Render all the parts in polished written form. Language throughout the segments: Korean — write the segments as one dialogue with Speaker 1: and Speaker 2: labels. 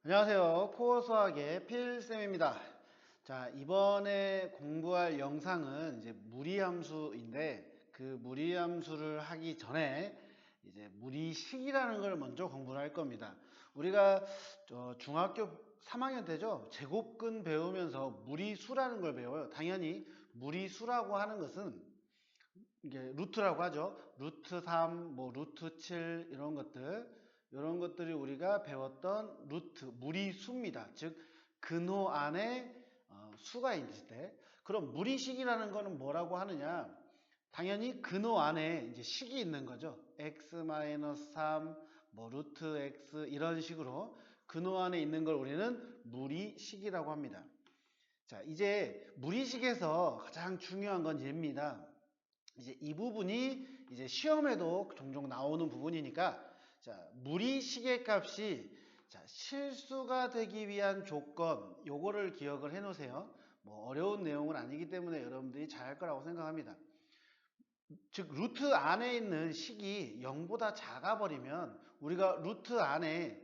Speaker 1: 안녕하세요. 코어 수학의 필쌤입니다. 자, 이번에 공부할 영상은 이제 무리함수인데 그 무리함수를 하기 전에 이제 무리식이라는 걸 먼저 공부를 할 겁니다. 우리가 중학교 3학년 때죠. 제곱근 배우면서 무리수라는 걸 배워요. 당연히 무리수라고 하는 것은 이게 루트라고 하죠. 루트 3, 뭐 루트 7 이런 것들이 우리가 배웠던 루트, 무리수입니다. 즉 근호 안에 수가 있을 때, 그럼 무리식이라는 거는 뭐라고 하느냐? 당연히 근호 안에 이제 식이 있는 거죠. x-3, 뭐 루트 x 이런 식으로 근호 안에 있는 걸 우리는 무리식이라고 합니다. 자, 이제 무리식에서 가장 중요한 건 얘입니다. 이제 이 부분이 이제 시험에도 종종 나오는 부분이니까, 자, 무리식의 값이 실수가 되기 위한 조건, 요거를 기억을 해 놓으세요. 뭐 어려운 내용은 아니기 때문에 여러분들이 잘할 거라고 생각합니다. 즉 루트 안에 있는 식이 0보다 작아 버리면, 우리가 루트 안에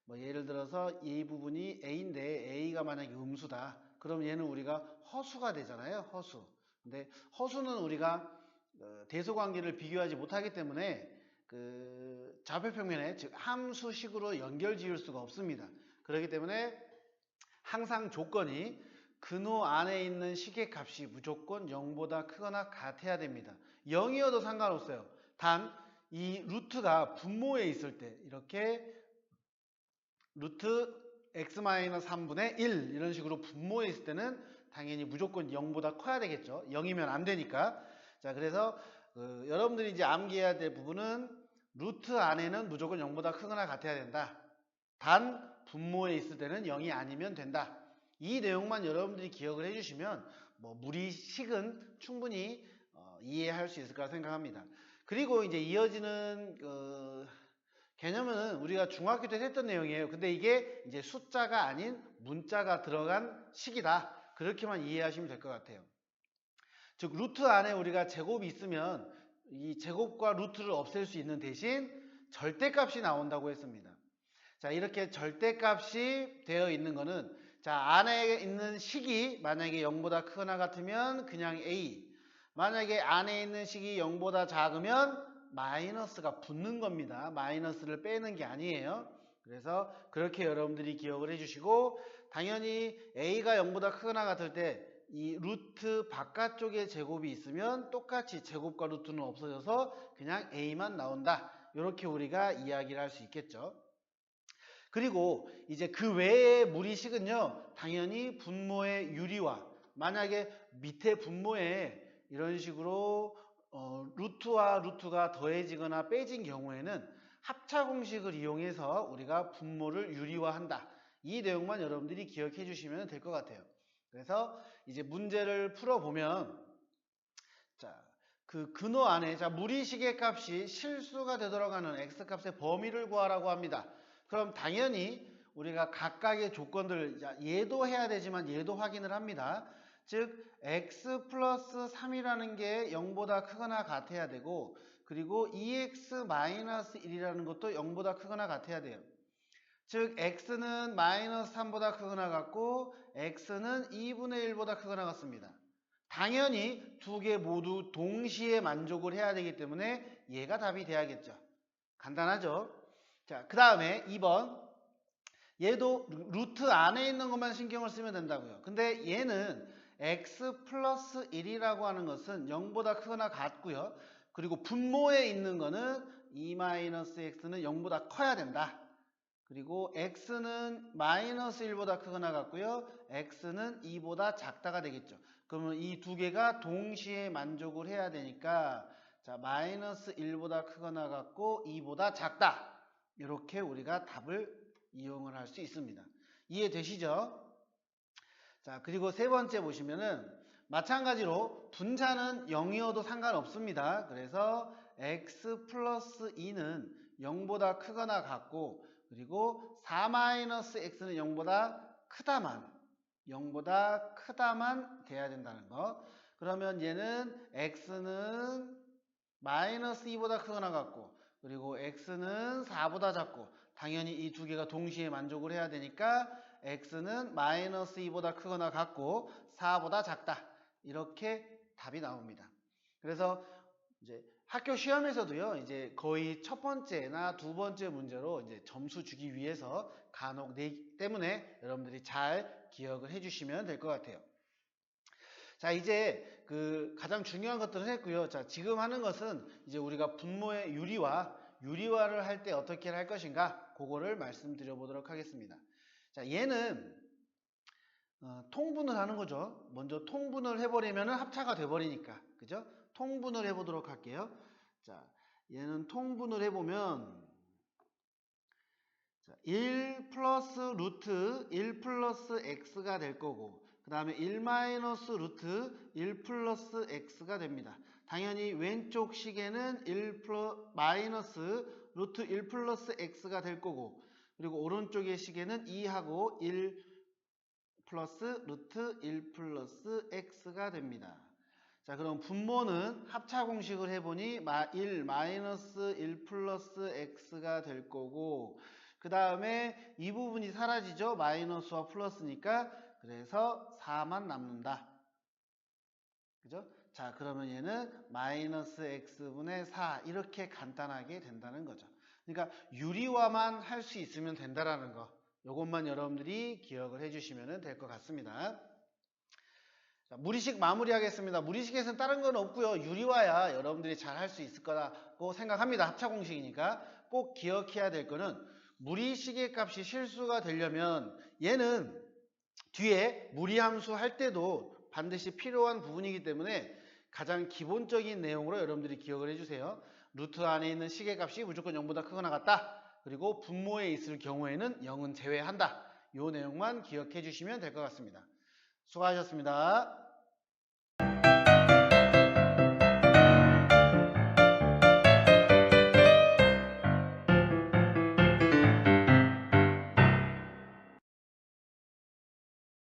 Speaker 1: 뭐 예를 들어서 이 부분이 a인데 a가 만약에 음수다, 그럼 얘는 우리가 허수가 되잖아요. 허수. 근데 허수는 우리가 대소관계를 비교하지 못하기 때문에 그 좌표평면에, 즉 함수식으로 연결 지을 수가 없습니다. 그렇기 때문에 항상 조건이 근호 안에 있는 식의 값이 무조건 0보다 크거나 같아야 됩니다. 0이어도 상관없어요. 단 이 루트가 분모에 있을 때, 이렇게 루트 x-3분의 1 이런 식으로 분모에 있을 때는 당연히 무조건 0보다 커야 되겠죠. 0이면 안 되니까. 자, 그래서 여러분들이 이제 암기해야 될 부분은 루트 안에는 무조건 0보다 크거나 같아야 된다. 단 분모에 있을 때는 0이 아니면 된다. 이 내용만 여러분들이 기억을 해주시면 뭐 무리식은 충분히 이해할 수 있을 거라 생각합니다. 그리고 이제 이어지는 개념은 우리가 중학교 때 했던 내용이에요. 근데 이게 이제 숫자가 아닌 문자가 들어간 식이다. 그렇게만 이해하시면 될 것 같아요. 즉 루트 안에 우리가 제곱이 있으면 이 제곱과 루트를 없앨 수 있는 대신 절대값이 나온다고 했습니다. 자, 이렇게 절대값이 되어 있는 거는, 자, 안에 있는 식이 만약에 0보다 크거나 같으면 그냥 A, 만약에 안에 있는 식이 0보다 작으면 마이너스가 붙는 겁니다. 마이너스를 빼는 게 아니에요. 그래서 그렇게 여러분들이 기억을 해주시고, 당연히 A가 0보다 크거나 같을 때 이 루트 바깥쪽에 제곱이 있으면 똑같이 제곱과 루트는 없어져서 그냥 A만 나온다. 이렇게 우리가 이야기를 할 수 있겠죠. 그리고 이제 그 외의 무리식은요, 당연히 분모의 유리화, 만약에 밑에 분모에 이런 식으로 루트와 루트가 더해지거나 빼진 경우에는 합차 공식을 이용해서 우리가 분모를 유리화한다. 이 내용만 여러분들이 기억해 주시면 될 것 같아요. 그래서 이제 문제를 풀어보면, 자, 그 근호 안에, 자, 무리식의 값이 실수가 되도록 하는 x값의 범위를 구하라고 합니다. 그럼 당연히 우리가 각각의 조건들, 얘도 해야 되지만 얘도 확인을 합니다. 즉 x 플러스 3이라는 게 0보다 크거나 같아야 되고, 그리고 2x 마이너스 1이라는 것도 0보다 크거나 같아야 돼요. 즉 x는 마이너스 3보다 크거나 같고 x는 2분의 1보다 크거나 같습니다. 당연히 두 개 모두 동시에 만족을 해야 되기 때문에 얘가 답이 돼야겠죠. 간단하죠? 자, 그 다음에 2번. 얘도 루트 안에 있는 것만 신경을 쓰면 된다고요. 근데 얘는 x 플러스 1이라고 하는 것은 0보다 크거나 같고요. 그리고 분모에 있는 거는 2-x는 0보다 커야 된다. 그리고 x는 마이너스 1보다 크거나 같고요. x는 2보다 작다가 되겠죠. 그러면 이 두 개가 동시에 만족을 해야 되니까, 자, 마이너스 1보다 크거나 같고 2보다 작다. 이렇게 우리가 답을 이용을 할 수 있습니다. 이해되시죠? 자, 그리고 세 번째 보시면은 마찬가지로 분자는 0이어도 상관없습니다. 그래서 x 플러스 2는 0보다 크거나 같고, 그리고 4-x는 0보다 크다만, 0보다 크다만 돼야 된다는 거. 그러면 얘는 x는 마이너스 2보다 크거나 같고, 그리고 x는 4보다 작고, 당연히 이 두 개가 동시에 만족을 해야 되니까 x는 마이너스 2보다 크거나 같고 4보다 작다. 이렇게 답이 나옵니다. 그래서 이제 학교 시험에서도요, 이제 거의 첫 번째나 두 번째 문제로 이제 점수 주기 위해서 간혹 내기 때문에 여러분들이 잘 기억을 해주시면 될 것 같아요. 자, 이제 그 가장 중요한 것들을 했고요. 자, 지금 하는 것은 이제 우리가 분모의 유리화를 할 때 어떻게 할 것인가, 그거를 말씀드려 보도록 하겠습니다. 자, 얘는 통분을 하는 거죠. 먼저 통분을 해버리면 합차가 돼버리니까, 그죠? 통분을 해보도록 할게요. 자, 얘는 통분을 해보면, 자, 1 플러스 루트 1 플러스 x가 될 거고, 그 다음에 1 마이너스 루트 1 플러스 x가 됩니다. 당연히 왼쪽 식에는 1 마이너스 루트 1 플러스 x가 될 거고, 그리고 오른쪽의 식에는 2하고 1 플러스 루트 1 플러스 x가 됩니다. 자, 그럼 분모는 합차 공식을 해보니 1 마이너스 1 플러스 x가 될 거고, 그 다음에 이 부분이 사라지죠. 마이너스와 플러스니까. 그래서 4만 남는다. 그죠? 자, 그러면 얘는 마이너스 x분의 4 이렇게 간단하게 된다는 거죠. 그러니까 유리화만 할 수 있으면 된다라는 거. 요것만 여러분들이 기억을 해주시면 될 것 같습니다. 자, 무리식 마무리하겠습니다. 무리식에서는 다른 건 없고요. 유리화야 여러분들이 잘 할 수 있을 거라고 생각합니다. 합차 공식이니까. 꼭 기억해야 될 거는 무리식의 값이 실수가 되려면 얘는 뒤에 무리함수 할 때도 반드시 필요한 부분이기 때문에 가장 기본적인 내용으로 여러분들이 기억을 해주세요. 루트 안에 있는 식의 값이 무조건 0보다 크거나 같다. 그리고 분모에 있을 경우에는 0은 제외한다. 이 내용만 기억해 주시면 될 것 같습니다. 수고하셨습니다.